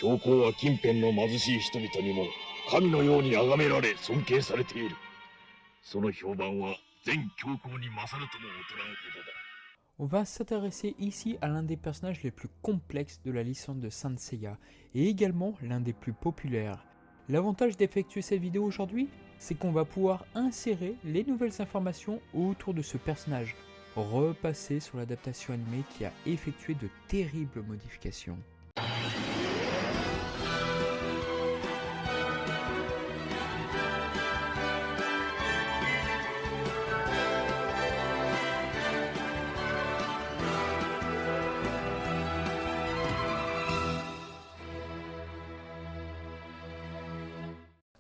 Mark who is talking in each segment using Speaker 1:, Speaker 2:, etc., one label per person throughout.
Speaker 1: 教皇は近辺の貧しい人々にも神のように崇められ尊敬されている。その評判は全教皇に勝るとも劣らんほどだ。
Speaker 2: On va s'intéresser ici à l'un des personnages les plus complexes de la licence de Saint Seiya, et également l'un des plus populaires. L'avantage d'effectuer cette vidéo aujourd'hui, c'est qu'on va pouvoir insérer les nouvelles informations autour de ce personnage, repasser sur l'adaptation animée qui a effectué de terribles modifications.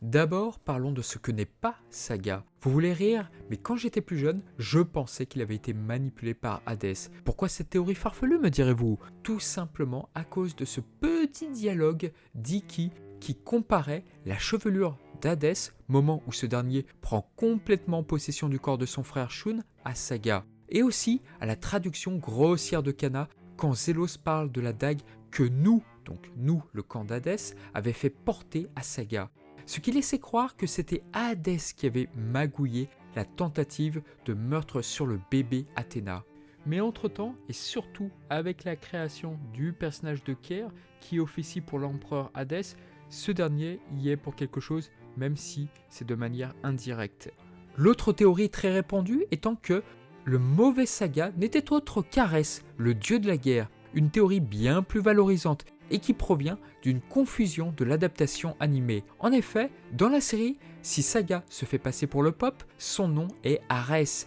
Speaker 2: D'abord, parlons de ce que n'est pas Saga. Vous voulez rire? Mais quand j'étais plus jeune, je pensais qu'il avait été manipulé par Hadès. Pourquoi cette théorie farfelue, me direz-vous? Tout simplement à cause de ce petit dialogue d'Iki qui comparait la chevelure d'Hadès, moment où ce dernier prend complètement possession du corps de son frère Shun, à Saga. Et aussi à la traduction grossière de Kana quand Zélos parle de la dague que nous, donc nous, le camp d'Hadès, avait fait porter à Saga. Ce qui laissait croire que c'était Hadès qui avait magouillé la tentative de meurtre sur le bébé Athéna. Mais entre-temps, et surtout avec la création du personnage de Keir, qui officie pour l'empereur Hadès, ce dernier y est pour quelque chose, même si c'est de manière indirecte. L'autre théorie très répandue étant que le mauvais Saga n'était autre qu'Arès, le dieu de la guerre, une théorie bien plus valorisante et qui provient d'une confusion de l'adaptation animée. En effet, dans la série, si Saga se fait passer pour le pop, son nom est Arès.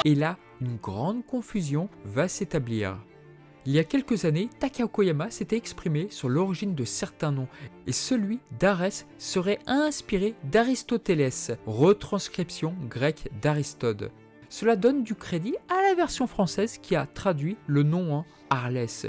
Speaker 2: Et là, une grande confusion va s'établir. Il y a quelques années, Takao Koyama s'était exprimé sur l'origine de certains noms, et celui d'Arès serait inspiré d'Aristotélès, retranscription grecque d'Aristote. Cela donne du crédit à la version française qui a traduit le nom en Arlès.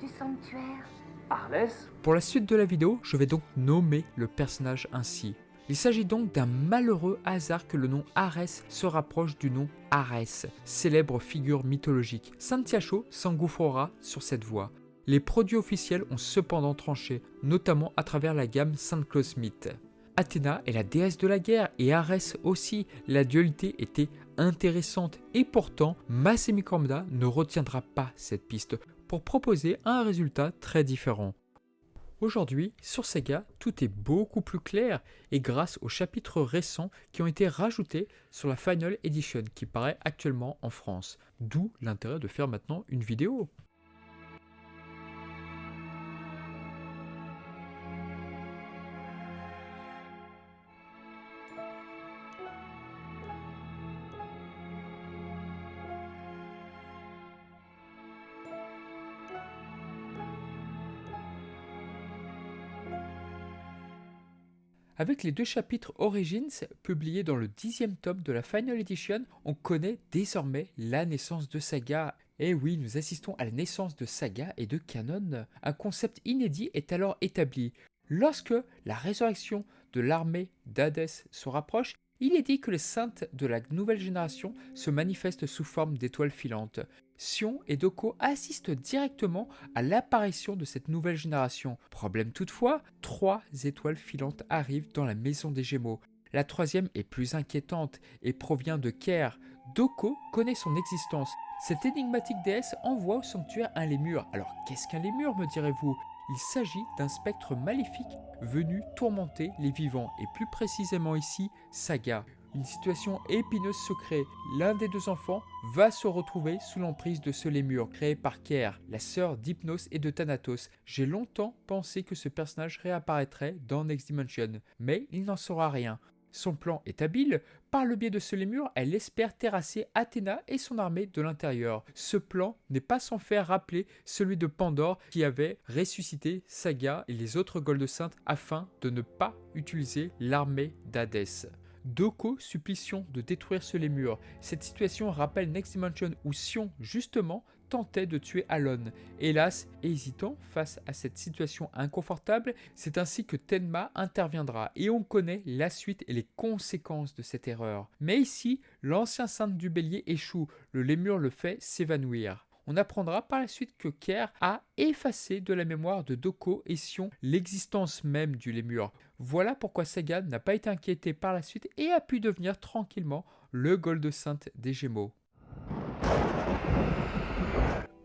Speaker 3: Du sanctuaire.
Speaker 4: Arlès?
Speaker 2: Pour la suite de la vidéo, je vais donc nommer le personnage ainsi. Il s'agit donc d'un malheureux hasard que le nom Arès se rapproche du nom Arès, célèbre figure mythologique. Santiago s'engouffrera sur cette voie. Les produits officiels ont cependant tranché, notamment à travers la gamme Saint Claus Myth. Athéna est la déesse de la guerre et Arès aussi. La dualité était intéressante et pourtant Masami Kurumada ne retiendra pas cette piste pour proposer un résultat très différent. Aujourd'hui, sur Sega, tout est beaucoup plus clair et grâce aux chapitres récents qui ont été rajoutés sur la Final Edition qui paraît actuellement en France. D'où l'intérêt de faire maintenant une vidéo. Avec les deux chapitres Origins publiés dans le 10e tome de la Final Edition, on connaît désormais la naissance de Saga. Et oui, nous assistons à la naissance de Saga et de Kanon. Un concept inédit est alors établi. Lorsque la résurrection de l'armée d'Hadès se rapproche, il est dit que les saintes de la nouvelle génération se manifestent sous forme d'étoiles filantes. Sion et Doko assistent directement à l'apparition de cette nouvelle génération. Problème toutefois, 3 étoiles filantes arrivent dans la maison des Gémeaux. La troisième est plus inquiétante et provient de Keir. Doko connaît son existence. Cette énigmatique déesse envoie au sanctuaire un lémur. Alors qu'est-ce qu'un lémur, me direz-vous? Il s'agit d'un spectre maléfique venu tourmenter les vivants, et plus précisément ici, Saga. Une situation épineuse se crée. L'un des deux enfants va se retrouver sous l'emprise de ce lémur créé par Keir, la sœur d'Hypnos et de Thanatos. J'ai longtemps pensé que ce personnage réapparaîtrait dans Next Dimension, mais il n'en saura rien. Son plan est habile, par le biais de ce lémur, elle espère terrasser Athéna et son armée de l'intérieur. Ce plan n'est pas sans faire rappeler celui de Pandore qui avait ressuscité Saga et les autres Gold Saints afin de ne pas utiliser l'armée d'Hadès. Doko supplie Sion de détruire ce lémur. Cette situation rappelle Next Dimension où Sion, justement, tentait de tuer Alon. Hélas, hésitant face à cette situation inconfortable, c'est ainsi que Tenma interviendra et on connaît la suite et les conséquences de cette erreur. Mais ici, l'ancien saint du bélier échoue, le lémur le fait s'évanouir. On apprendra par la suite que Ker a effacé de la mémoire de Doko et Sion l'existence même du lémur. Voilà pourquoi Saga n'a pas été inquiété par la suite et a pu devenir tranquillement le Gold Saint des Gémeaux.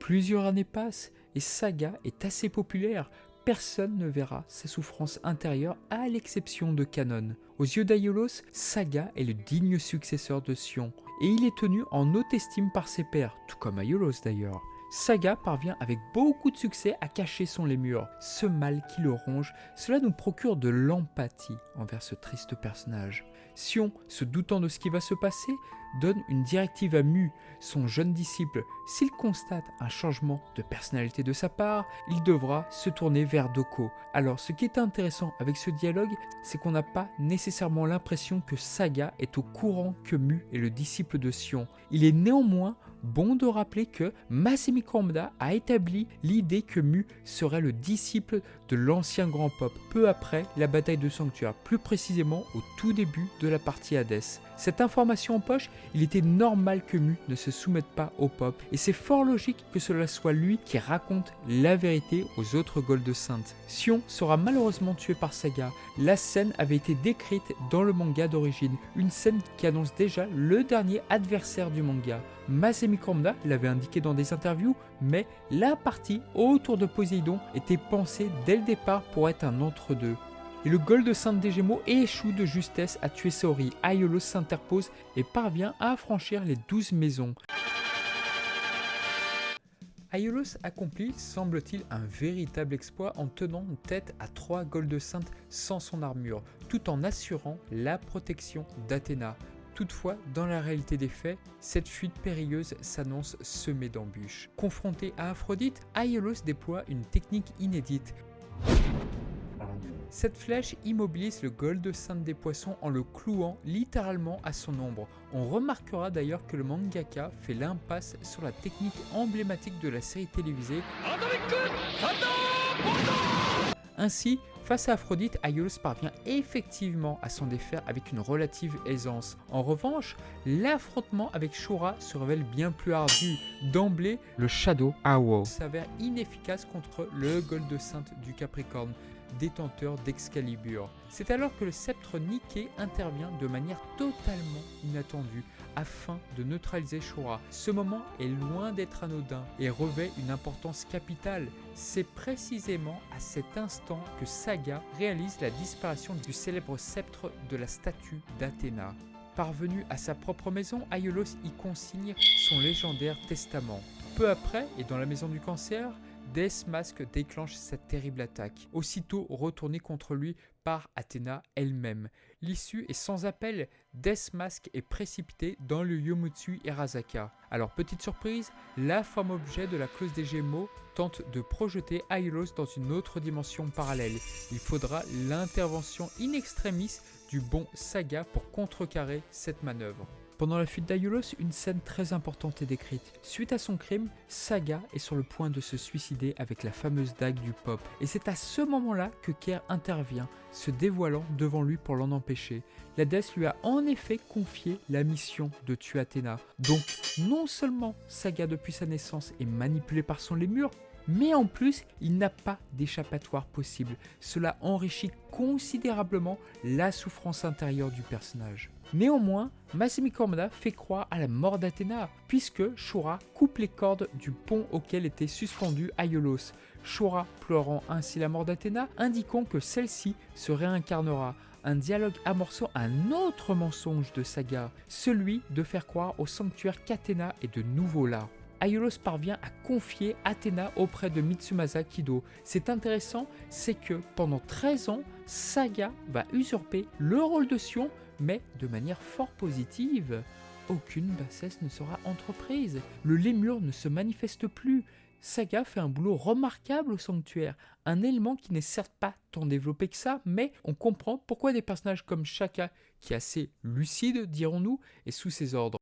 Speaker 2: Plusieurs années passent et Saga est assez populaire. Personne ne verra sa souffrance intérieure à l'exception de Kanon. Aux yeux d'Aiolos, Saga est le digne successeur de Sion et il est tenu en haute estime par ses pairs, tout comme Aiolos d'ailleurs. Saga parvient avec beaucoup de succès à cacher son lémur. Ce mal qui le ronge, cela nous procure de l'empathie envers ce triste personnage. Sion, se doutant de ce qui va se passer, donne une directive à Mu, son jeune disciple. S'il constate un changement de personnalité de sa part, il devra se tourner vers Doko. Alors ce qui est intéressant avec ce dialogue, c'est qu'on n'a pas nécessairement l'impression que Saga est au courant que Mu est le disciple de Sion. Il est néanmoins bon de rappeler que Masemi Kurumada a établi l'idée que Mu serait le disciple de l'ancien grand Pop, peu après la bataille de Sanctuaire, plus précisément au tout début de la partie Hades. Cette information en poche, il était normal que Mu ne se soumette pas au Pop, et c'est fort logique que cela soit lui qui raconte la vérité aux autres Gold Saints. Sion sera malheureusement tué par Saga. La scène avait été décrite dans le manga d'origine, une scène qui annonce déjà le dernier adversaire du manga. Masemi Kurumada l'avait indiqué dans des interviews, mais la partie autour de Poséidon était pensée dès le départ pour être un entre-deux. Et le Gold Saint des Gémeaux échoue de justesse à tuer Saori. Aiolos s'interpose et parvient à affranchir les 12 maisons. Aiolos accomplit, semble-t-il, un véritable exploit en tenant tête à 3 Gold Saints sans son armure, tout en assurant la protection d'Athéna. Toutefois, dans la réalité des faits, cette fuite périlleuse s'annonce semée d'embûches. Confronté à Aphrodite, Aiolos déploie une technique inédite. Cette flèche immobilise le Gold Saint des poissons en le clouant littéralement à son ombre. On remarquera d'ailleurs que le mangaka fait l'impasse sur la technique emblématique de la série télévisée. Ainsi, face à Aphrodite, Aiolos parvient effectivement à s'en défaire avec une relative aisance. En revanche, l'affrontement avec Shura se révèle bien plus ardu. D'emblée, le Shadow Awo s'avère inefficace contre le Gold Saint du Capricorne, détenteur d'Excalibur. C'est alors que le sceptre Niké intervient de manière totalement inattendue afin de neutraliser Shura. Ce moment est loin d'être anodin et revêt une importance capitale. C'est précisément à cet instant que Saga réalise la disparition du célèbre sceptre de la statue d'Athéna. Parvenu à sa propre maison, Aiolos y consigne son légendaire testament. Peu après, et dans la maison du cancer, Deathmask déclenche cette terrible attaque, aussitôt retournée contre lui par Athéna elle-même. L'issue est sans appel, Deathmask est précipité dans le Yomutsu Hirasaka. Alors petite surprise, la forme objet de la clause des Gémeaux tente de projeter Aiolos dans une autre dimension parallèle. Il faudra l'intervention in extremis du bon Saga pour contrecarrer cette manœuvre. Pendant la fuite d'Aiolos, une scène très importante est décrite. Suite à son crime, Saga est sur le point de se suicider avec la fameuse dague du Pop. Et c'est à ce moment-là que Ker intervient, se dévoilant devant lui pour l'en empêcher. La déesse lui a en effet confié la mission de tuer Athéna. Donc, non seulement Saga depuis sa naissance est manipulé par son lémur, mais en plus, il n'a pas d'échappatoire possible. Cela enrichit considérablement la souffrance intérieure du personnage. Néanmoins, Masemi Kurumada fait croire à la mort d'Athéna, puisque Shura coupe les cordes du pont auquel était suspendu Aiolos. Shura pleurant ainsi la mort d'Athéna, indiquant que celle-ci se réincarnera. Un dialogue amorçant un autre mensonge de Saga, celui de faire croire au sanctuaire qu'Athéna est de nouveau là. Aiolos parvient à confier Athéna auprès de Mitsumasa Kido. C'est intéressant, c'est que pendant 13 ans, Saga va usurper le rôle de Sion, mais de manière fort positive. Aucune bassesse ne sera entreprise. Le lémur ne se manifeste plus. Saga fait un boulot remarquable au sanctuaire, un élément qui n'est certes pas tant développé que ça, mais on comprend pourquoi des personnages comme Shaka, qui est assez lucide, dirons-nous, est sous ses ordres.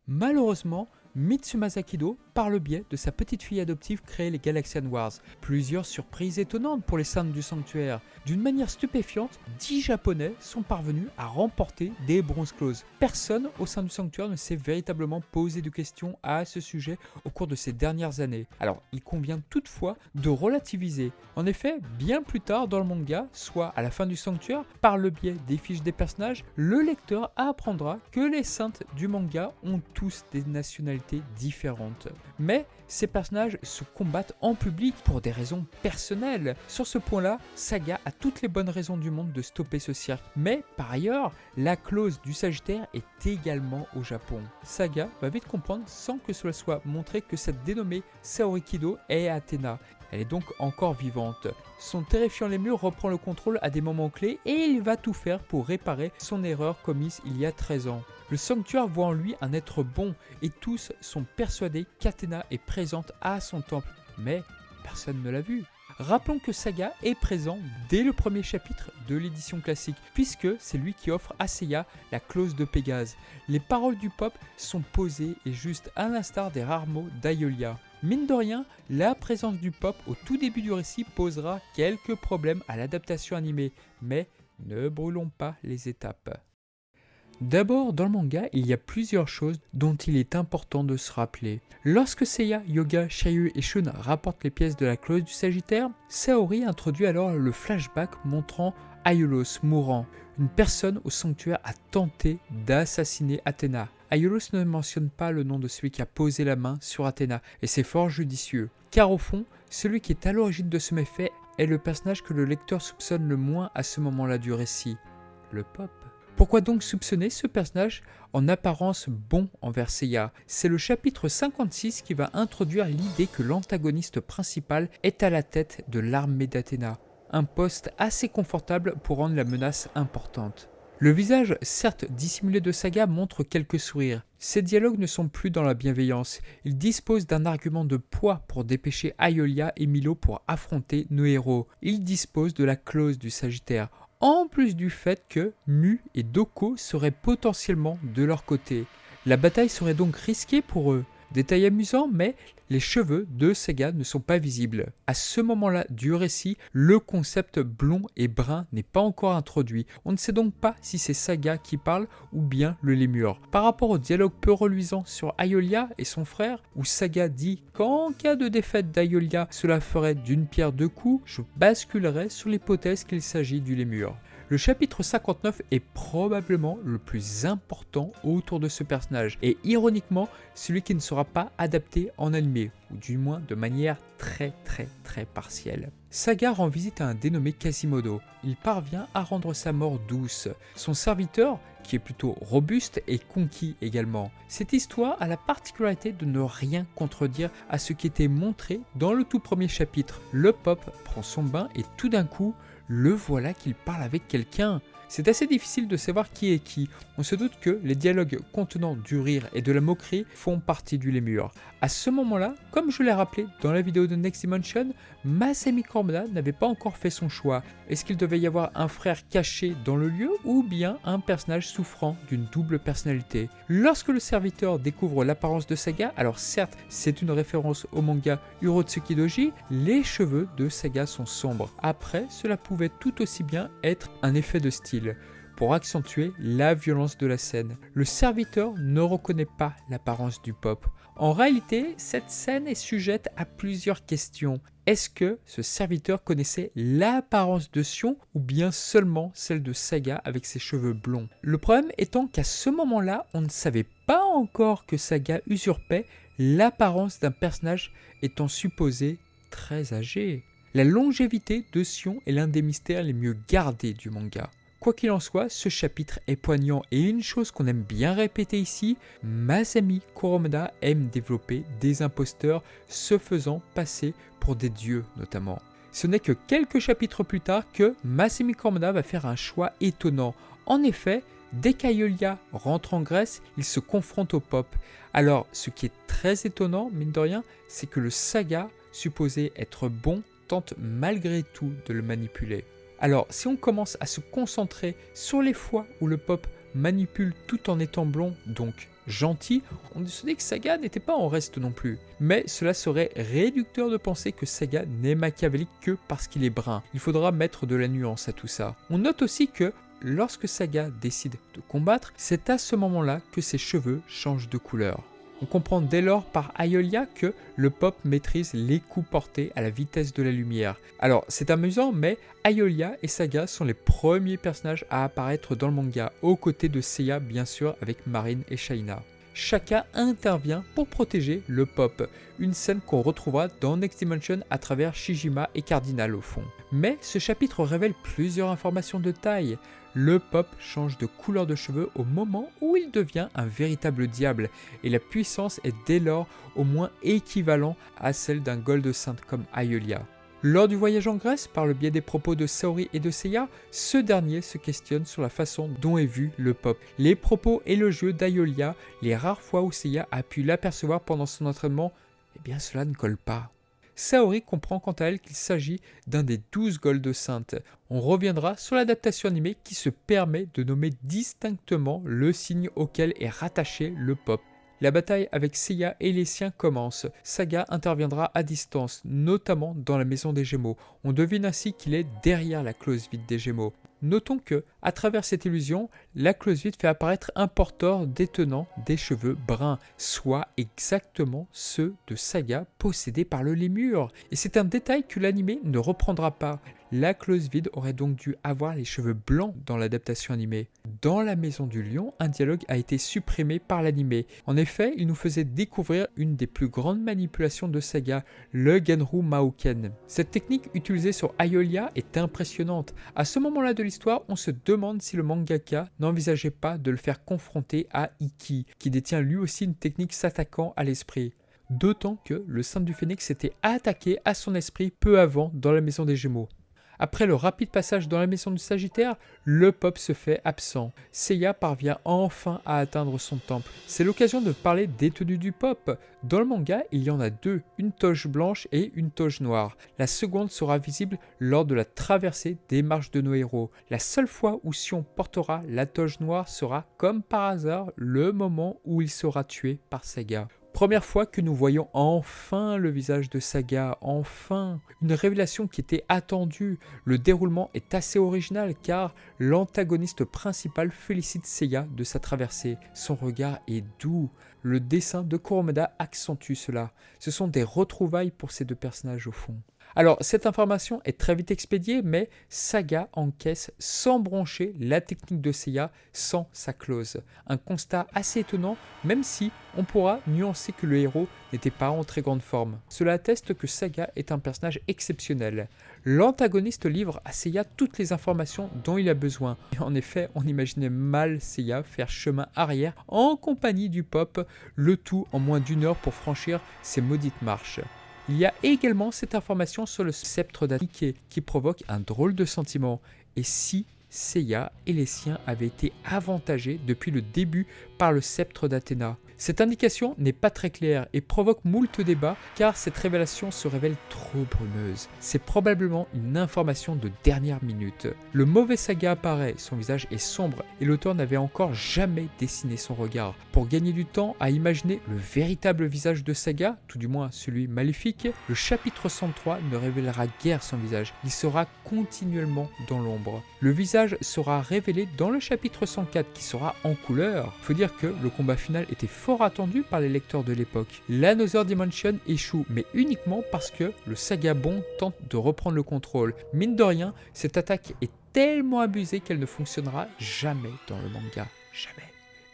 Speaker 2: Malheureusement, Mitsumasa Kido par le biais de sa petite fille adoptive créer les Galaxian Wars. Plusieurs surprises étonnantes pour les saints du sanctuaire. D'une manière stupéfiante, 10 Japonais sont parvenus à remporter des Bronze Claws. Personne au sein du sanctuaire ne s'est véritablement posé de questions à ce sujet au cours de ces dernières années. Alors, il convient toutefois de relativiser. En effet, bien plus tard dans le manga, soit à la fin du sanctuaire, par le biais des fiches des personnages, le lecteur apprendra que les saintes du manga ont tous des nationalités différentes. Mais ces personnages se combattent en public pour des raisons personnelles. Sur ce point-là, Saga a toutes les bonnes raisons du monde de stopper ce cirque. Mais par ailleurs, la clause du Sagittaire est également au Japon. Saga va vite comprendre, sans que cela soit montré, que cette dénommée Saori Kido est Athéna. Elle est donc encore vivante. Son terrifiant lémur reprend le contrôle à des moments clés et il va tout faire pour réparer son erreur commise il y a 13 ans. Le sanctuaire voit en lui un être bon et tous sont persuadés qu'Athéna est présente à son temple. Mais personne ne l'a vu. Rappelons que Saga est présent dès le premier chapitre de l'édition classique, puisque c'est lui qui offre à Seiya la clause de Pégase. Les paroles du pop sont posées et justes à l'instar des rares mots d'Aiolia. Mine de rien, la présence du pop au tout début du récit posera quelques problèmes à l'adaptation animée, mais ne brûlons pas les étapes. D'abord, dans le manga, il y a plusieurs choses dont il est important de se rappeler. Lorsque Seiya, Yoga, Shiryu et Shun rapportent les pièces de la clause du Sagittaire, Saori introduit alors le flashback montrant Aiolos mourant. Une personne au sanctuaire a tenté d'assassiner Athéna. Aiolos ne mentionne pas le nom de celui qui a posé la main sur Athéna, et c'est fort judicieux. Car au fond, celui qui est à l'origine de ce méfait est le personnage que le lecteur soupçonne le moins à ce moment-là du récit, le pop. Pourquoi donc soupçonner ce personnage en apparence bon envers Seiya? C'est le chapitre 56 qui va introduire l'idée que l'antagoniste principal est à la tête de l'armée d'Athéna. Un poste assez confortable pour rendre la menace importante. Le visage, certes dissimulé de Saga, montre quelques sourires. Ces dialogues ne sont plus dans la bienveillance. Il dispose d'un argument de poids pour dépêcher Aiolia et Milo pour affronter nos héros. Il dispose de la clause du Sagittaire. En plus du fait que Mu et Doko seraient potentiellement de leur côté. La bataille serait donc risquée pour eux. Détail amusant, mais les cheveux de Saga ne sont pas visibles. À ce moment-là du récit, le concept blond et brun n'est pas encore introduit. On ne sait donc pas si c'est Saga qui parle ou bien le lémur. Par rapport au dialogue peu reluisant sur Aiolia et son frère, où Saga dit qu'en cas de défaite d'Aiolia, cela ferait d'une pierre deux coups, je basculerai sur l'hypothèse qu'il s'agit du lémur. Le chapitre 59 est probablement le plus important autour de ce personnage, et ironiquement, celui qui ne sera pas adapté en animé, ou du moins de manière très partielle. Saga rend visite à un dénommé Quasimodo. Il parvient à rendre sa mort douce. Son serviteur, qui est plutôt robuste, est conquis également. Cette histoire a la particularité de ne rien contredire à ce qui était montré dans le tout premier chapitre. Le pop prend son bain et tout d'un coup, le voilà qu'il parle avec quelqu'un. C'est assez difficile de savoir qui est qui. On se doute que les dialogues contenant du rire et de la moquerie font partie du lémur. À ce moment-là, comme je l'ai rappelé dans la vidéo de Next Dimension, Masami Kurumada n'avait pas encore fait son choix. Est-ce qu'il devait y avoir un frère caché dans le lieu ou bien un personnage souffrant d'une double personnalité? Lorsque le serviteur découvre l'apparence de Saga, alors certes c'est une référence au manga Urotsuki Doji, les cheveux de Saga sont sombres. Après, cela pouvait tout aussi bien être un effet de style pour accentuer la violence de la scène. Le serviteur ne reconnaît pas l'apparence du pop. En réalité, cette scène est sujette à plusieurs questions. Est-ce que ce serviteur connaissait l'apparence de Sion ou bien seulement celle de Saga avec ses cheveux blonds? Le problème étant qu'à ce moment-là, on ne savait pas encore que Saga usurpait l'apparence d'un personnage étant supposé très âgé. La longévité de Sion est l'un des mystères les mieux gardés du manga. Quoi qu'il en soit, ce chapitre est poignant et une chose qu'on aime bien répéter ici, Masami Kurumada aime développer des imposteurs se faisant passer pour des dieux notamment. Ce n'est que quelques chapitres plus tard que Masami Kurumada va faire un choix étonnant. En effet, dès qu'Aiolia rentre en Grèce, il se confronte au pop. Alors, ce qui est très étonnant, mine de rien, c'est que le Saga, supposé être bon, tente malgré tout de le manipuler. Alors, si on commence à se concentrer sur les fois où le pop manipule tout en étant blond, donc gentil, on se dit que Saga n'était pas en reste non plus. Mais cela serait réducteur de penser que Saga n'est machiavélique que parce qu'il est brun. Il faudra mettre de la nuance à tout ça. On note aussi que lorsque Saga décide de combattre, c'est à ce moment-là que ses cheveux changent de couleur. On comprend dès lors par Aeolia que le pop maîtrise les coups portés à la vitesse de la lumière. Alors c'est amusant, mais Aeolia et Saga sont les premiers personnages à apparaître dans le manga, aux côtés de Seiya bien sûr avec Marine et Shaina. Shaka intervient pour protéger le pop, une scène qu'on retrouvera dans Next Dimension à travers Shijima et Cardinal au fond. Mais ce chapitre révèle plusieurs informations de taille. Le pop change de couleur de cheveux au moment où il devient un véritable diable, et la puissance est dès lors au moins équivalente à celle d'un Gold Saint comme Aeolia. Lors du voyage en Grèce, par le biais des propos de Saori et de Seiya, ce dernier se questionne sur la façon dont est vu le pop. Les propos et le jeu d'Aeolia, les rares fois où Seiya a pu l'apercevoir pendant son entraînement, eh bien cela ne colle pas. Saori comprend quant à elle qu'il s'agit d'un des 12 Gold Saints. On reviendra sur l'adaptation animée qui se permet de nommer distinctement le signe auquel est rattaché le pop. La bataille avec Seiya et les siens commence. Saga interviendra à distance, notamment dans la maison des Gémeaux. On devine ainsi qu'il est derrière la clause vide des Gémeaux. Notons que, à travers cette illusion, la clause vide fait apparaître un porteur détenant des cheveux bruns, soit exactement ceux de Saga possédés par le lémur. Et c'est un détail que l'anime ne reprendra pas. La clause vide aurait donc dû avoir les cheveux blancs dans l'adaptation animée. Dans la Maison du Lion, un dialogue a été supprimé par l'anime. En effet, il nous faisait découvrir une des plus grandes manipulations de Saga, le Genru Maoken. Cette technique utilisée sur Aeolia est impressionnante. À ce moment-là de l'histoire, on se demande si le mangaka n'envisageait pas de le faire confronter à Ikki, qui détient lui aussi une technique s'attaquant à l'esprit. D'autant que le Saint du Phénix s'était attaqué à son esprit peu avant dans la Maison des Gémeaux. Après le rapide passage dans la maison du Sagittaire, le pop se fait absent. Seiya parvient enfin à atteindre son temple. C'est l'occasion de parler des tenues du pop. Dans le manga, il y en a deux, une toge blanche et une toge noire. La seconde sera visible lors de la traversée des marches de nos héros. La seule fois où Sion portera la toge noire sera, comme par hasard, le moment où il sera tué par Saga. Première fois que nous voyons enfin le visage de Saga, enfin une révélation qui était attendue. Le déroulement est assez original car l'antagoniste principal félicite Seiya de sa traversée. Son regard est doux. Le dessin de Kurumada accentue cela. Ce sont des retrouvailles pour ces deux personnages au fond. Alors, cette information est très vite expédiée, mais Saga encaisse sans broncher la technique de Seiya sans sa clause. Un constat assez étonnant, même si on pourra nuancer que le héros n'était pas en très grande forme. Cela atteste que Saga est un personnage exceptionnel. L'antagoniste livre à Seiya toutes les informations dont il a besoin. Et en effet, on imaginait mal Seiya faire chemin arrière en compagnie du pop, le tout en moins d'1 heure pour franchir ces maudites marches. Il y a également cette information sur le sceptre d'Athéna qui provoque un drôle de sentiment. Et si Seiya et les siens avaient été avantagés depuis le début par le sceptre d'Athéna? Cette indication n'est pas très claire et provoque moult débats car cette révélation se révèle trop brumeuse. C'est probablement une information de dernière minute. Le mauvais Saga apparaît, son visage est sombre et l'auteur n'avait encore jamais dessiné son regard. Pour gagner du temps à imaginer le véritable visage de Saga, tout du moins celui maléfique, le chapitre 103 ne révélera guère son visage, il sera continuellement dans l'ombre. Le visage sera révélé dans le chapitre 104 qui sera en couleur. Il faut dire que le combat final était fort attendu par les lecteurs de l'époque. L'Another Dimension échoue, mais uniquement parce que le Sagabond tente de reprendre le contrôle. Mine de rien, cette attaque est tellement abusée qu'elle ne fonctionnera jamais dans le manga. Jamais.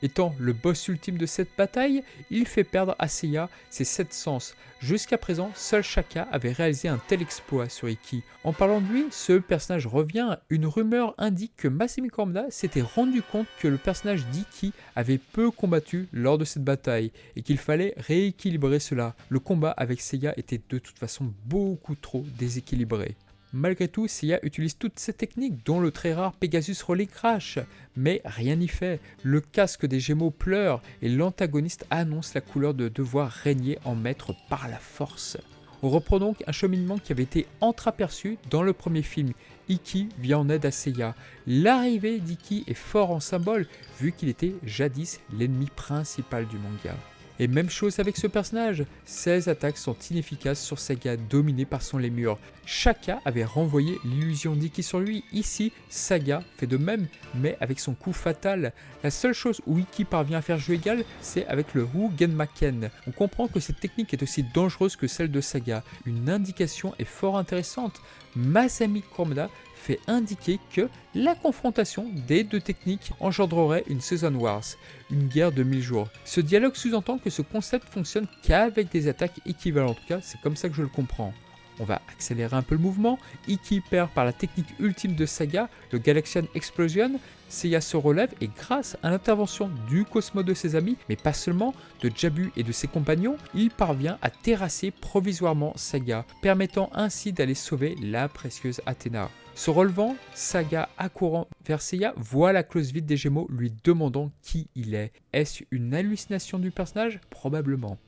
Speaker 2: Étant le boss ultime de cette bataille, il fait perdre à Seiya ses 7 sens. Jusqu'à présent, seul Shaka avait réalisé un tel exploit sur Ikki. En parlant de lui, ce personnage revient. Une rumeur indique que Masami Kurumada s'était rendu compte que le personnage d'Ikki avait peu combattu lors de cette bataille et qu'il fallait rééquilibrer cela. Le combat avec Seiya était de toute façon beaucoup trop déséquilibré. Malgré tout, Seiya utilise toutes ces techniques, dont le très rare Pegasus Rolling Crash. Mais rien n'y fait, le casque des Gémeaux pleure et l'antagoniste annonce la couleur de devoir régner en maître par la force. On reprend donc un cheminement qui avait été entreaperçu dans le premier film. Ikki vient en aide à Seiya. L'arrivée d'Ikki est fort en symbole, vu qu'il était jadis l'ennemi principal du manga. Et même chose avec ce personnage, ses attaques sont inefficaces sur Saga dominé par son lémur. Shaka avait renvoyé l'illusion d'Ikki sur lui, ici Saga fait de même, mais avec son coup fatal. La seule chose où Ikki parvient à faire jeu égal, c'est avec le Ru Genmaken. On comprend que cette technique est aussi dangereuse que celle de Saga. Une indication est fort intéressante. Masami Kurumada fait indiquer que la confrontation des deux techniques engendrerait une Season Wars, une guerre de 1000 jours. Ce dialogue sous-entend que ce concept fonctionne qu'avec des attaques équivalentes, en tout cas c'est comme ça que je le comprends. On va accélérer un peu le mouvement, Ikki perd par la technique ultime de Saga, le Galaxian Explosion, Seiya se relève et grâce à l'intervention du Cosmo de ses amis, mais pas seulement, de Jabu et de ses compagnons, il parvient à terrasser provisoirement Saga, permettant ainsi d'aller sauver la précieuse Athéna. Se relevant, Saga accourant vers Seiya voit la clause vide des Gémeaux lui demandant qui il est. Est-ce une hallucination du personnage ? Probablement.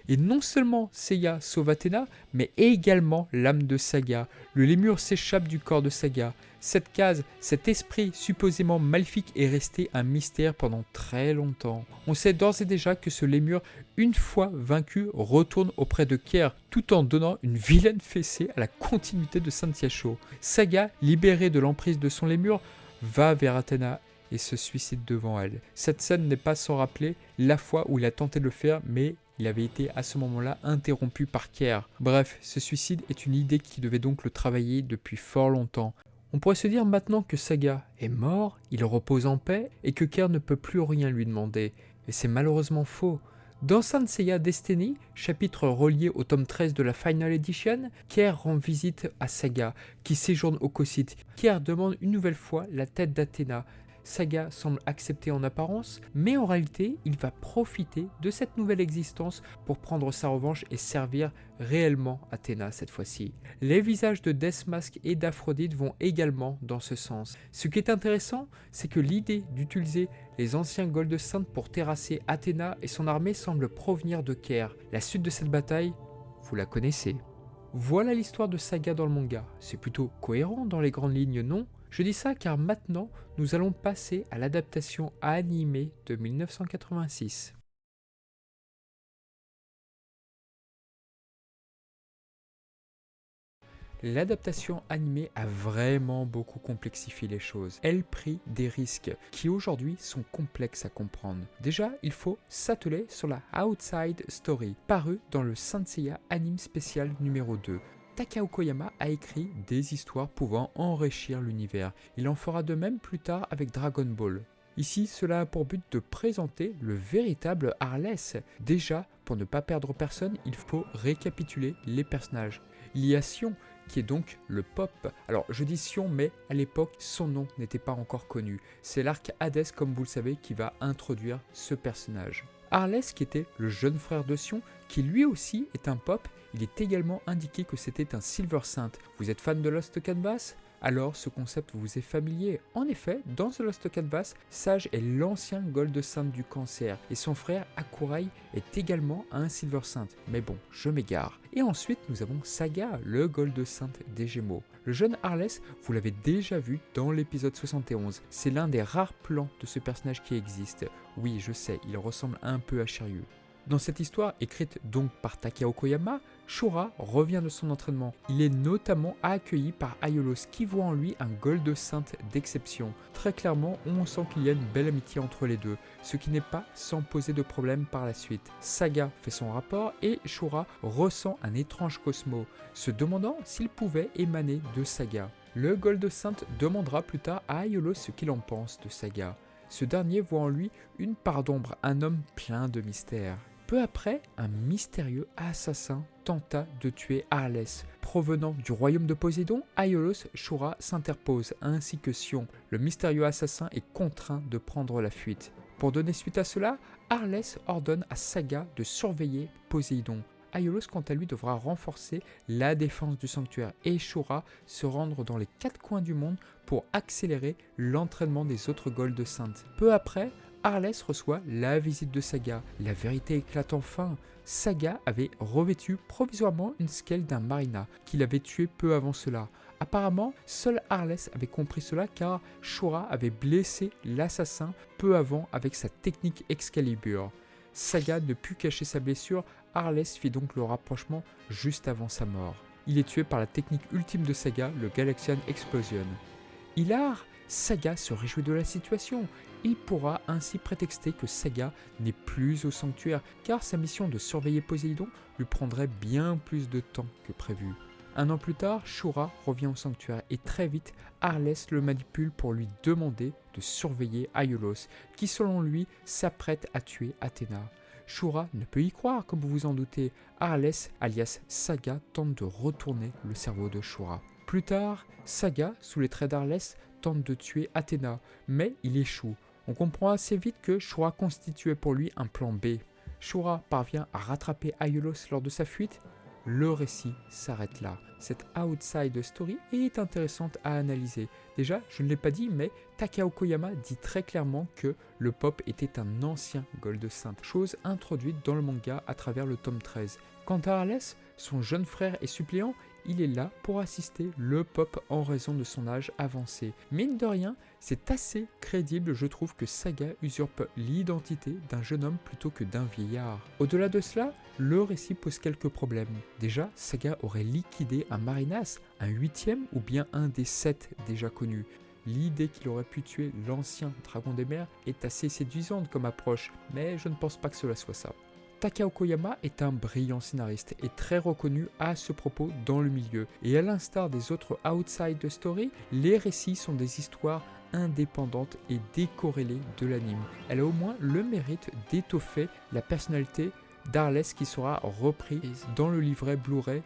Speaker 2: Et non seulement Seiya sauve Athéna, mais également l'âme de Saga. Le lémur s'échappe du corps de Saga. Cette case, cet esprit supposément maléfique est resté un mystère pendant très longtemps. On sait d'ores et déjà que ce lémur, une fois vaincu, retourne auprès de Kier, tout en donnant une vilaine fessée à la continuité de Saint-Yasho. Saga, libéré de l'emprise de son lémur, va vers Athéna et se suicide devant elle. Cette scène n'est pas sans rappeler la fois où il a tenté de le faire, mais il avait été à ce moment-là interrompu par Kier. Bref, ce suicide est une idée qui devait donc le travailler depuis fort longtemps. On pourrait se dire maintenant que Saga est mort, il repose en paix et que Kier ne peut plus rien lui demander. Et c'est malheureusement faux. Dans Saint Seiya Destiny, chapitre relié au tome 13 de la Final Edition, Kier rend visite à Saga, qui séjourne au Cocyte. Kier demande une nouvelle fois la tête d'Athéna. Saga semble accepter en apparence, mais en réalité, il va profiter de cette nouvelle existence pour prendre sa revanche et servir réellement Athéna cette fois-ci. Les visages de Deathmask et d'Aphrodite vont également dans ce sens. Ce qui est intéressant, c'est que l'idée d'utiliser les anciens Gold Saints pour terrasser Athéna et son armée semble provenir de Kier. La suite de cette bataille, vous la connaissez. Voilà l'histoire de Saga dans le manga. C'est plutôt cohérent dans les grandes lignes, non ? Je dis ça car maintenant, nous allons passer à l'adaptation animée de 1986. L'adaptation animée a vraiment beaucoup complexifié les choses. Elle prit des risques qui aujourd'hui sont complexes à comprendre. Déjà, il faut s'atteler sur la Outside Story, parue dans le Saint Seiya Anime Spécial numéro 2. Takao Koyama a écrit des histoires pouvant enrichir l'univers. Il en fera de même plus tard avec Dragon Ball. Ici, cela a pour but de présenter le véritable Arless. Déjà, pour ne pas perdre personne, il faut récapituler les personnages. Il y a Sion, qui est donc le Pop. Alors, je dis Sion, mais à l'époque, son nom n'était pas encore connu. C'est l'arc Hades, comme vous le savez, qui va introduire ce personnage. Arless, qui était le jeune frère de Sion, qui lui aussi est un Pop, il est également indiqué que c'était un Silver Saint. Vous êtes fan de Lost Canvas ? Alors ce concept vous est familier. En effet, dans The Lost Canvas, Sage est l'ancien Gold Saint du cancer et son frère Akurai est également un Silver Saint. Mais bon, je m'égare. Et ensuite, nous avons Saga, le Gold Saint des Gémeaux. Le jeune Arless, vous l'avez déjà vu dans l'épisode 71. C'est l'un des rares plans de ce personnage qui existe. Oui, je sais, il ressemble un peu à Shiryu. Dans cette histoire, écrite donc par Takao Koyama, Shura revient de son entraînement. Il est notamment accueilli par Aiolos qui voit en lui un Gold Saint d'exception. Très clairement, on sent qu'il y a une belle amitié entre les deux, ce qui n'est pas sans poser de problème par la suite. Saga fait son rapport et Shura ressent un étrange Cosmo, se demandant s'il pouvait émaner de Saga. Le Gold Saint demandera plus tard à Aiolos ce qu'il en pense de Saga. Ce dernier voit en lui une part d'ombre, un homme plein de mystères. Peu après, un mystérieux assassin tenta de tuer Arless. Provenant du royaume de Poséidon, Aiolos Shura s'interpose, ainsi que Sion. Le mystérieux assassin est contraint de prendre la fuite. Pour donner suite à cela, Arless ordonne à Saga de surveiller Poséidon. Aiolos, quant à lui, devra renforcer la défense du sanctuaire et Shura se rendre dans les 4 coins du monde pour accélérer l'entraînement des autres Gold Saints. Peu après, Arlès reçoit la visite de Saga. La vérité éclate enfin. Saga avait revêtu provisoirement une scale d'un marina qu'il avait tué peu avant cela. Apparemment, seul Arlès avait compris cela car Shura avait blessé l'assassin peu avant avec sa technique Excalibur. Saga ne put cacher sa blessure, Arlès fit donc le rapprochement juste avant sa mort. Il est tué par la technique ultime de Saga, le Galaxian Explosion. Hilar, Saga se réjouit de la situation. Il pourra ainsi prétexter que Saga n'est plus au sanctuaire car sa mission de surveiller Poséidon lui prendrait bien plus de temps que prévu. Un an plus tard, Shura revient au sanctuaire et très vite, Arlès le manipule pour lui demander de surveiller Aiolos, qui selon lui s'apprête à tuer Athéna. Shura ne peut y croire, comme vous vous en doutez. Arlès, alias Saga, tente de retourner le cerveau de Shura. Plus tard, Saga, sous les traits d'Arlès, tente de tuer Athéna, mais il échoue. On comprend assez vite que Shura constituait pour lui un plan B. Shura parvient à rattraper Aiolos lors de sa fuite. Le récit s'arrête là. Cette outside story est intéressante à analyser. Déjà, je ne l'ai pas dit, mais Takao Koyama dit très clairement que le Pop était un ancien Gold Saint, chose introduite dans le manga à travers le tome 13. Quant à Arlès, son jeune frère et suppléant, il est là pour assister le Pop en raison de son âge avancé. Mine de rien, c'est assez crédible, je trouve, que Saga usurpe l'identité d'un jeune homme plutôt que d'un vieillard. Au-delà de cela, le récit pose quelques problèmes. Déjà, Saga aurait liquidé un Marinas, un 8e ou bien un des 7 déjà connus. L'idée qu'il aurait pu tuer l'ancien dragon des mers est assez séduisante comme approche, mais je ne pense pas que cela soit ça. Takao Koyama est un brillant scénariste et très reconnu à ce propos dans le milieu. Et à l'instar des autres outside story, les récits sont des histoires indépendantes et décorrélées de l'anime. Elle a au moins le mérite d'étoffer la personnalité d'Arlès qui sera reprise dans le livret Blu-ray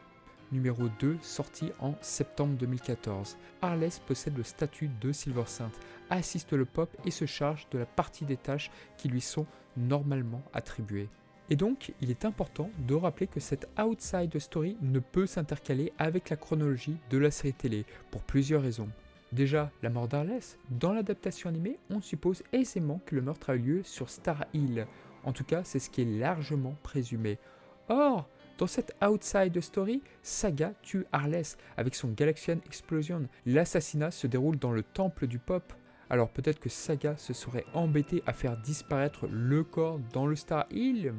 Speaker 2: numéro 2 sorti en septembre 2014. Arlès possède le statut de Silver Saint, assiste le Pop et se charge de la partie des tâches qui lui sont normalement attribuées. Et donc, il est important de rappeler que cette outside story ne peut s'intercaler avec la chronologie de la série télé, pour plusieurs raisons. Déjà, la mort d'Arlès. Dans l'adaptation animée, on suppose aisément que le meurtre a eu lieu sur Star Hill. En tout cas, c'est ce qui est largement présumé. Or, dans cette outside story, Saga tue Arlès avec son Galaxian Explosion. L'assassinat se déroule dans le temple du Pop. Alors peut-être que Saga se serait embêté à faire disparaître le corps dans le Star Hill.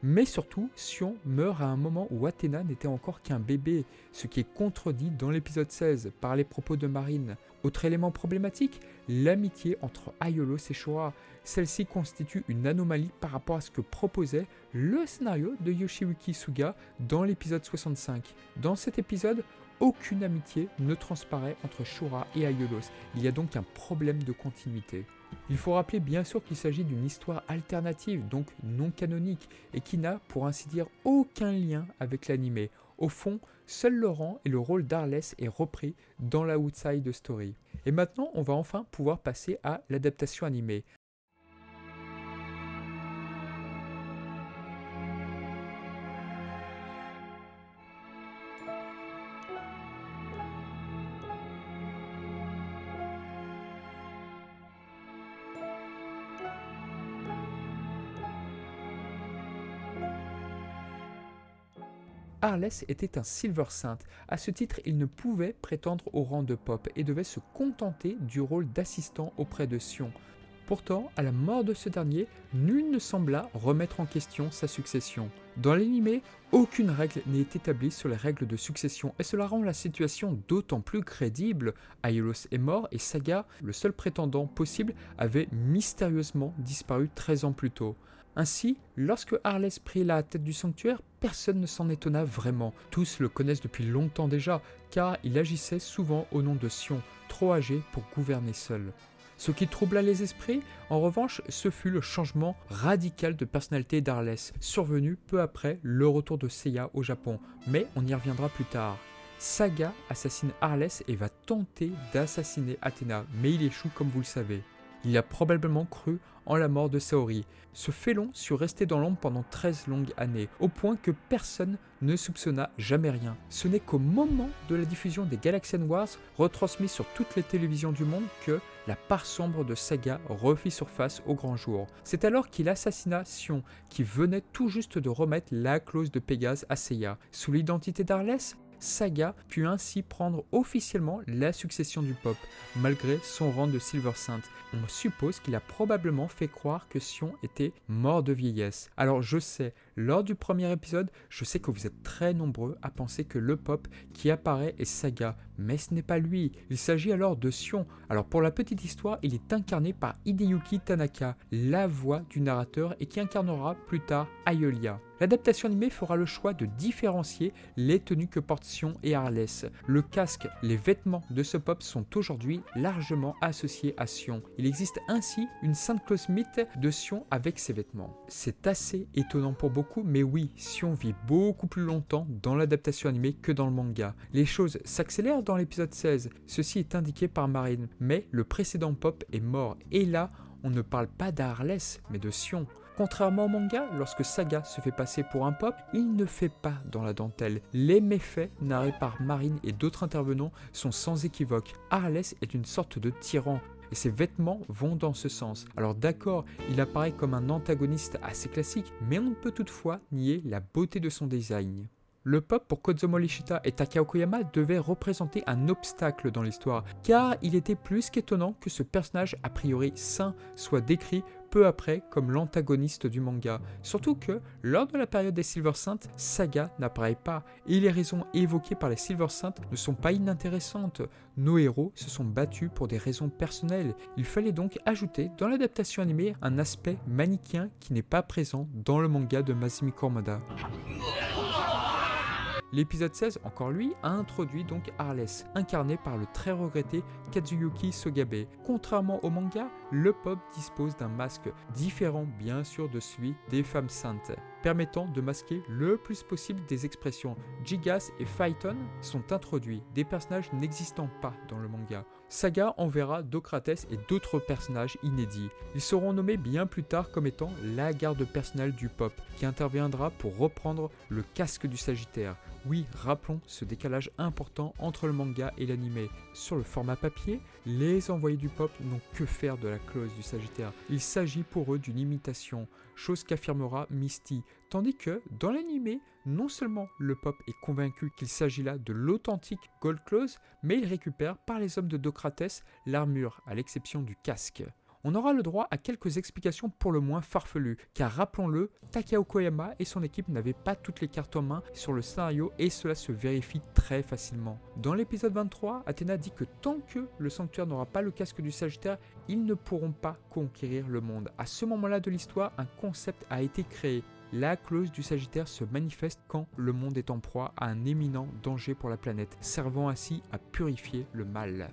Speaker 2: Mais surtout, Sion meurt à un moment où Athéna n'était encore qu'un bébé, ce qui est contredit dans l'épisode 16 par les propos de Marine. Autre élément problématique, l'amitié entre Aiolos et Shura. Celle-ci constitue une anomalie par rapport à ce que proposait le scénario de Yoshiyuki Suga dans l'épisode 65. Dans cet épisode, aucune amitié ne transparaît entre Shura et Aiolos. Il y a donc un problème de continuité. Il faut rappeler bien sûr qu'il s'agit d'une histoire alternative, donc non canonique, et qui n'a, pour ainsi dire, aucun lien avec l'anime. Au fond, seul le rang et le rôle d'Arlès est repris dans la outside story. Et maintenant, on va enfin pouvoir passer à l'adaptation animée. Arlès était un Silver Saint. À ce titre, il ne pouvait prétendre au rang de Pop et devait se contenter du rôle d'assistant auprès de Sion. Pourtant, à la mort de ce dernier, nul ne sembla remettre en question sa succession. Dans l'anime, aucune règle n'est établie sur les règles de succession et cela rend la situation d'autant plus crédible. Aiolos est mort et Saga, le seul prétendant possible, avait mystérieusement disparu 13 ans plus tôt. Ainsi, lorsque Arlès prit la tête du sanctuaire, personne ne s'en étonna vraiment. Tous le connaissent depuis longtemps déjà, car il agissait souvent au nom de Sion, trop âgé pour gouverner seul. Ce qui troubla les esprits, en revanche, ce fut le changement radical de personnalité d'Arlès, survenu peu après le retour de Seiya au Japon, mais on y reviendra plus tard. Saga assassine Arlès et va tenter d'assassiner Athéna, mais il échoue comme vous le savez. Il a probablement cru en la mort de Saori. Ce félon sut rester dans l'ombre pendant 13 longues années, au point que personne ne soupçonna jamais rien. Ce n'est qu'au moment de la diffusion des Galaxian Wars, retransmis sur toutes les télévisions du monde, que la part sombre de Saga refit surface au grand jour. C'est alors qu'il assassina Sion, qui venait tout juste de remettre la clause de Pégase à Seiya. Sous l'identité d'Arlès, Saga put ainsi prendre officiellement la succession du Pop, malgré son rang de Silver Saint. On suppose qu'il a probablement fait croire que Sion était mort de vieillesse. Alors je sais, lors du premier épisode, je sais que vous êtes très nombreux à penser que le Pop qui apparaît est Saga, mais ce n'est pas lui. Il s'agit alors de Sion. Alors pour la petite histoire, il est incarné par Hideyuki Tanaka, la voix du narrateur et qui incarnera plus tard Aeolia. L'adaptation animée fera le choix de différencier les tenues que portent Sion et Arlès. Le casque, les vêtements de ce Pop sont aujourd'hui largement associés à Sion. Il existe ainsi une Sainte Claus mythe de Sion avec ses vêtements. C'est assez étonnant pour beaucoup, mais oui, Sion vit beaucoup plus longtemps dans l'adaptation animée que dans le manga. Les choses s'accélèrent dans l'épisode 16, ceci est indiqué par Marine, mais le précédent Pop est mort, et là, on ne parle pas d'Arlès, mais de Sion. Contrairement au manga, lorsque Saga se fait passer pour un Pop, il ne fait pas dans la dentelle. Les méfaits narrés par Marine et d'autres intervenants sont sans équivoque. Arlès est une sorte de tyran, et ses vêtements vont dans ce sens. Alors d'accord, il apparaît comme un antagoniste assez classique, mais on ne peut toutefois nier la beauté de son design. Le Pop pour Kozomo Lishita et Takao Koyama devait représenter un obstacle dans l'histoire, car il était plus qu'étonnant que ce personnage a priori sain soit décrit peu après comme l'antagoniste du manga. Surtout que, lors de la période des Silver Saints, Saga n'apparaît pas, et les raisons évoquées par les Silver Saints ne sont pas inintéressantes. Nos héros se sont battus pour des raisons personnelles. Il fallait donc ajouter dans l'adaptation animée un aspect manichéen qui n'est pas présent dans le manga de Masami Kurumada. L'épisode 16, encore lui, a introduit donc Arlès, incarné par le très regretté Kazuyuki Sogabe. Contrairement au manga, le Pop dispose d'un masque différent bien sûr de celui des femmes saintes, permettant de masquer le plus possible des expressions. Gigas et Phaeton sont introduits, des personnages n'existant pas dans le manga. Saga enverra Dokrates et d'autres personnages inédits. Ils seront nommés bien plus tard comme étant la garde personnelle du Pop, qui interviendra pour reprendre le casque du Sagittaire. Oui, rappelons ce décalage important entre le manga et l'anime. Sur le format papier, les envoyés du Pop n'ont que faire de la clause du Sagittaire. Il s'agit pour eux d'une imitation, chose qu'affirmera Misty, tandis que, dans l'anime, non seulement le Pop est convaincu qu'il s'agit là de l'authentique Gold Clause, mais il récupère par les hommes de Dokrates l'armure, à l'exception du casque. On aura le droit à quelques explications pour le moins farfelues, car rappelons-le, Takao Koyama et son équipe n'avaient pas toutes les cartes en main sur le scénario et cela se vérifie très facilement. Dans l'épisode 23, Athéna dit que tant que le sanctuaire n'aura pas le casque du Sagittaire, ils ne pourront pas conquérir le monde. À ce moment-là de l'histoire, un concept a été créé. La clause du Sagittaire se manifeste quand le monde est en proie à un éminent danger pour la planète, servant ainsi à purifier le mal.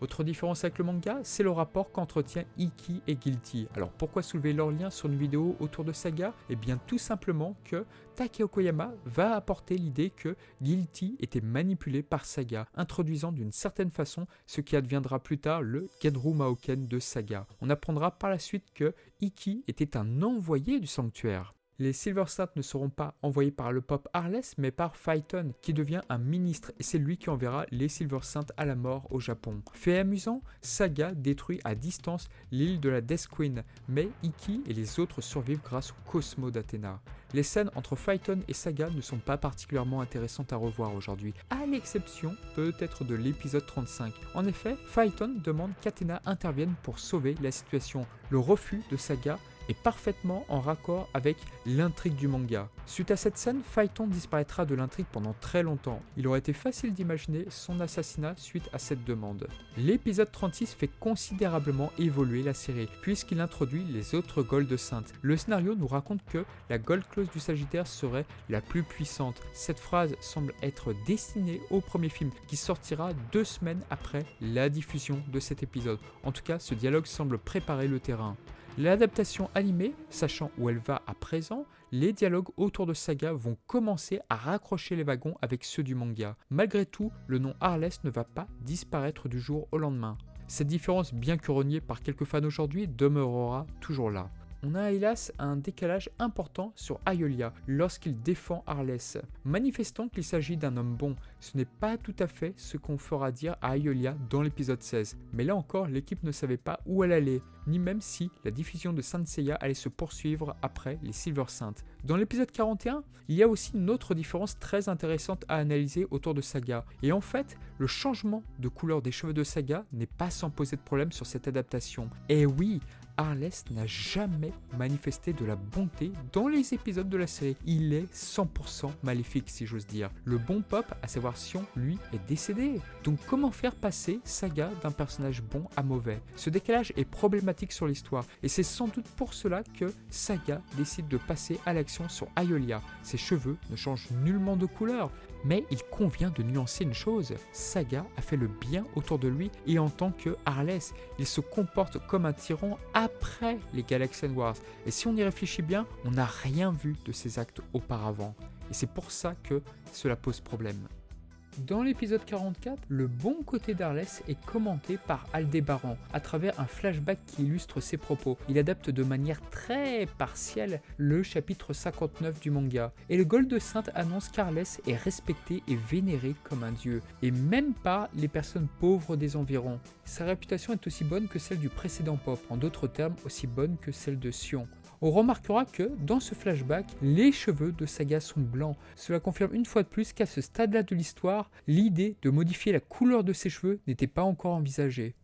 Speaker 2: Autre différence avec le manga, c'est le rapport qu'entretient Ikki et Guilty. Alors pourquoi soulever leur lien sur une vidéo autour de Saga ? Eh bien tout simplement que Takao Koyama va apporter l'idée que Guilty était manipulé par Saga, introduisant d'une certaine façon ce qui adviendra plus tard le Genru Maoken de Saga. On apprendra par la suite que Ikki était un envoyé du sanctuaire. Les Silver Saints ne seront pas envoyés par le Pop Arlès, mais par Phaeton, qui devient un ministre, et c'est lui qui enverra les Silver Saints à la mort au Japon. Fait amusant, Saga détruit à distance l'île de la Death Queen, mais Ikki et les autres survivent grâce au Cosmo d'Athéna. Les scènes entre Phaeton et Saga ne sont pas particulièrement intéressantes à revoir aujourd'hui, à l'exception peut-être de l'épisode 35. En effet, Phaeton demande qu'Athéna intervienne pour sauver la situation. Le refus de Saga est parfaitement en raccord avec l'intrigue du manga. Suite à cette scène, Phaeton disparaîtra de l'intrigue pendant très longtemps. Il aurait été facile d'imaginer son assassinat suite à cette demande. L'épisode 36 fait considérablement évoluer la série, puisqu'il introduit les autres Gold Saints. Le scénario nous raconte que la Gold Clause du Sagittaire serait la plus puissante. Cette phrase semble être destinée au premier film, qui sortira 2 semaines après la diffusion de cet épisode. En tout cas, ce dialogue semble préparer le terrain. L'adaptation animée, sachant où elle va à présent, les dialogues autour de Saga vont commencer à raccrocher les wagons avec ceux du manga. Malgré tout, le nom Arless ne va pas disparaître du jour au lendemain. Cette différence, bien que reniée par quelques fans aujourd'hui, demeurera toujours là. On a hélas un décalage important sur Aeolia lorsqu'il défend Arless, manifestant qu'il s'agit d'un homme bon. Ce n'est pas tout à fait ce qu'on fera dire à Aeolia dans l'épisode 16. Mais là encore, l'équipe ne savait pas où elle allait, ni même si la diffusion de Saint Seiya allait se poursuivre après les Silver Saints. Dans l'épisode 41, il y a aussi une autre différence très intéressante à analyser autour de Saga. Et en fait, le changement de couleur des cheveux de Saga n'est pas sans poser de problème sur cette adaptation. Et oui, Arless n'a jamais manifesté de la bonté dans les épisodes de la série. Il est 100% maléfique si j'ose dire. Le bon Pop, à savoir Sion, lui, est décédé. Donc comment faire passer Saga d'un personnage bon à mauvais? Ce décalage est problématique sur l'histoire et c'est sans doute pour cela que Saga décide de passer à l'action sur Aeolia. Ses cheveux ne changent nullement de couleur. Mais il convient de nuancer une chose, Saga a fait le bien autour de lui et en tant que Arless, il se comporte comme un tyran après les Galaxian Wars. Et si on y réfléchit bien, on n'a rien vu de ses actes auparavant. Et c'est pour ça que cela pose problème. Dans l'épisode 44, le bon côté d'Arless est commenté par Aldébaran à travers un flashback qui illustre ses propos. Il adapte de manière très partielle le chapitre 59 du manga. Et le Gold Saint annonce qu'Arless est respecté et vénéré comme un dieu, et même par les personnes pauvres des environs. Sa réputation est aussi bonne que celle du précédent Pop, en d'autres termes aussi bonne que celle de Sion. On remarquera que, dans ce flashback, les cheveux de Saga sont blancs. Cela confirme une fois de plus qu'à ce stade-là de l'histoire, l'idée de modifier la couleur de ses cheveux n'était pas encore envisagée.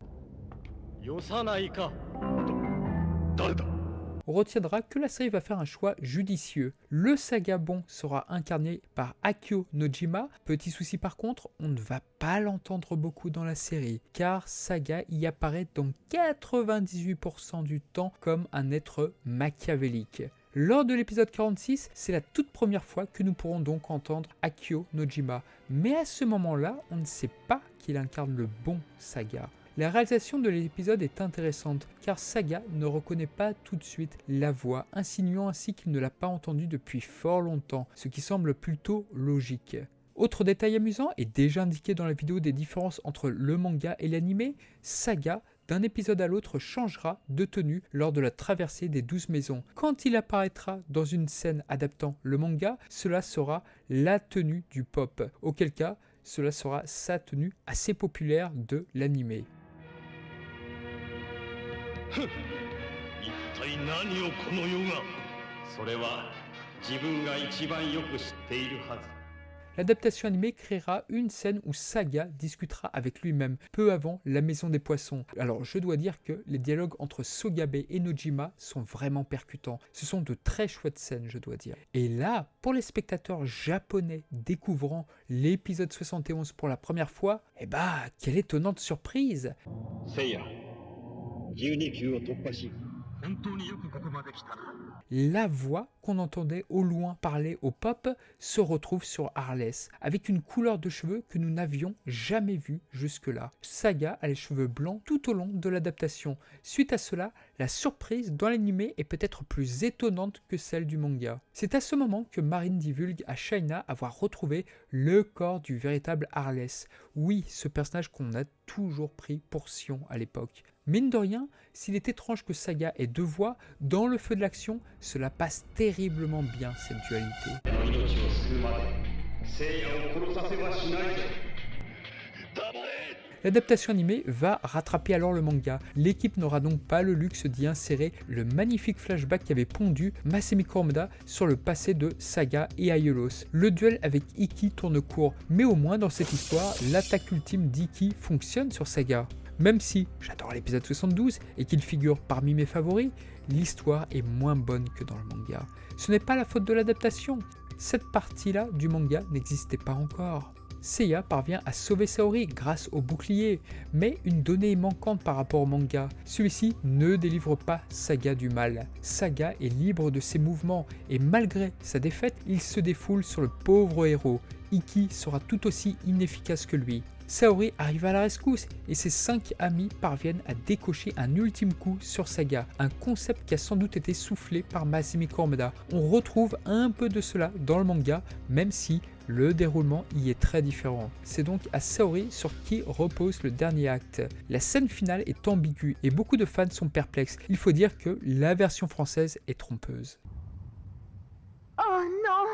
Speaker 2: On retiendra que la série va faire un choix judicieux. Le Saga bon sera incarné par Akio Nojima. Petit souci par contre, on ne va pas l'entendre beaucoup dans la série, car Saga y apparaît dans 98% du temps comme un être machiavélique. Lors de l'épisode 46, c'est la toute première fois que nous pourrons donc entendre Akio Nojima. Mais à ce moment-là, on ne sait pas qu'il incarne le bon Saga. La réalisation de l'épisode est intéressante car Saga ne reconnaît pas tout de suite la voix, insinuant ainsi qu'il ne l'a pas entendue depuis fort longtemps, ce qui semble plutôt logique. Autre détail amusant et déjà indiqué dans la vidéo des différences entre le manga et l'anime, Saga d'un épisode à l'autre changera de tenue lors de la traversée des 12 maisons. Quand il apparaîtra dans une scène adaptant le manga, cela sera la tenue du Pop, auquel cas cela sera sa tenue assez populaire de l'anime. L'adaptation animée créera une scène où Saga discutera avec lui-même, peu avant la Maison des Poissons. Alors je dois dire que les dialogues entre Sogabe et Nojima sont vraiment percutants. Ce sont de très chouettes scènes, je dois dire. Et là, pour les spectateurs japonais découvrant l'épisode 71 pour la première fois, quelle étonnante surprise! La voix qu'on entendait au loin parler au Pop se retrouve sur Arless, avec une couleur de cheveux que nous n'avions jamais vue jusque-là. Saga a les cheveux blancs tout au long de l'adaptation. Suite à cela, la surprise dans l'anime est peut-être plus étonnante que celle du manga. C'est à ce moment que Marine divulgue à Shaina avoir retrouvé le corps du véritable Arless. Oui, ce personnage qu'on a toujours pris pour Sion à l'époque. Mine de rien, s'il est étrange que Saga ait deux voix, dans le feu de l'action, cela passe terriblement bien cette dualité. L'adaptation animée va rattraper alors le manga. L'équipe n'aura donc pas le luxe d'y insérer le magnifique flashback qu'avait pondu Masami Kurumada sur le passé de Saga et Aiolos. Le duel avec Ikki tourne court, mais au moins dans cette histoire, l'attaque ultime d'Ikki fonctionne sur Saga. Même si j'adore l'épisode 72 et qu'il figure parmi mes favoris, l'histoire est moins bonne que dans le manga. Ce n'est pas la faute de l'adaptation, cette partie-là du manga n'existait pas encore. Seiya parvient à sauver Saori grâce au bouclier, mais une donnée est manquante par rapport au manga. Celui-ci ne délivre pas Saga du mal. Saga est libre de ses mouvements et malgré sa défaite, il se défoule sur le pauvre héros. Ikki sera tout aussi inefficace que lui. Saori arrive à la rescousse et ses 5 amis parviennent à décocher un ultime coup sur Saga, un concept qui a sans doute été soufflé par Masami Kurumada. On retrouve un peu de cela dans le manga, même si le déroulement y est très différent. C'est donc à Saori sur qui repose le dernier acte. La scène finale est ambiguë et beaucoup de fans sont perplexes. Il faut dire que la version française est trompeuse.
Speaker 3: Oh non,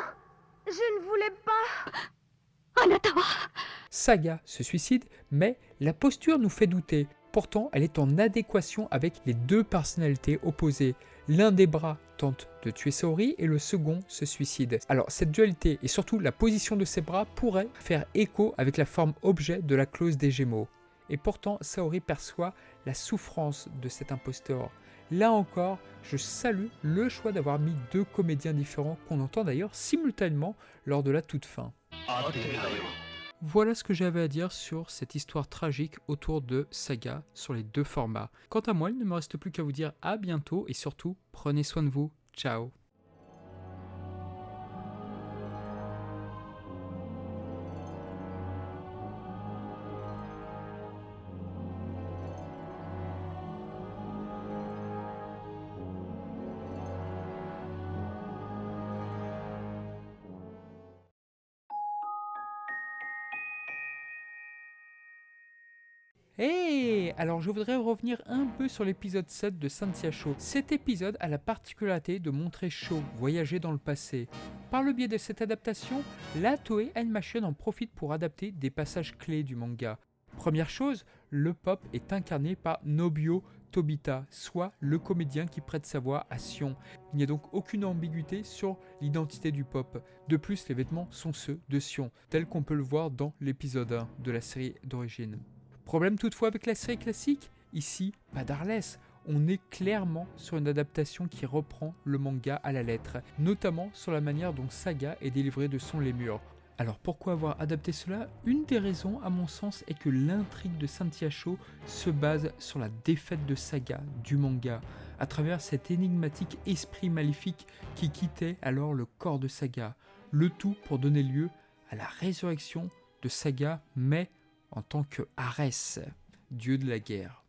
Speaker 3: je ne voulais pas.
Speaker 2: Saga se suicide, mais la posture nous fait douter. Pourtant, elle est en adéquation avec les deux personnalités opposées. L'un des bras tente de tuer Saori et le second se suicide. Alors cette dualité et surtout la position de ses bras pourraient faire écho avec la forme objet de la clause des Gémeaux. Et pourtant, Saori perçoit la souffrance de cet imposteur. Là encore, je salue le choix d'avoir mis 2 comédiens différents qu'on entend d'ailleurs simultanément lors de la toute fin. Voilà ce que j'avais à dire sur cette histoire tragique autour de Saga sur les 2 formats. Quant à moi, il ne me reste plus qu'à vous dire à bientôt et surtout, prenez soin de vous. Ciao. Hey, alors je voudrais revenir un peu sur l'épisode 7 de Saint Sho. Cet épisode a la particularité de montrer Sho voyager dans le passé. Par le biais de cette adaptation, la Toei Animation en profite pour adapter des passages clés du manga. Première chose, le pop est incarné par Nobuo Tobita, soit le comédien qui prête sa voix à Sion. Il n'y a donc aucune ambiguïté sur l'identité du pop. De plus, les vêtements sont ceux de Sion, tels qu'on peut le voir dans l'épisode 1 de la série d'origine. Problème toutefois avec la série classique, ici, pas d'Arlès. On est clairement sur une adaptation qui reprend le manga à la lettre, notamment sur la manière dont Saga est délivré de son lémur. Alors pourquoi avoir adapté cela ? Une des raisons, à mon sens, est que l'intrigue de Saint Sho se base sur la défaite de Saga du manga, à travers cet énigmatique esprit maléfique qui quittait alors le corps de Saga. Le tout pour donner lieu à la résurrection de Saga, mais en tant que Arès, dieu de la guerre.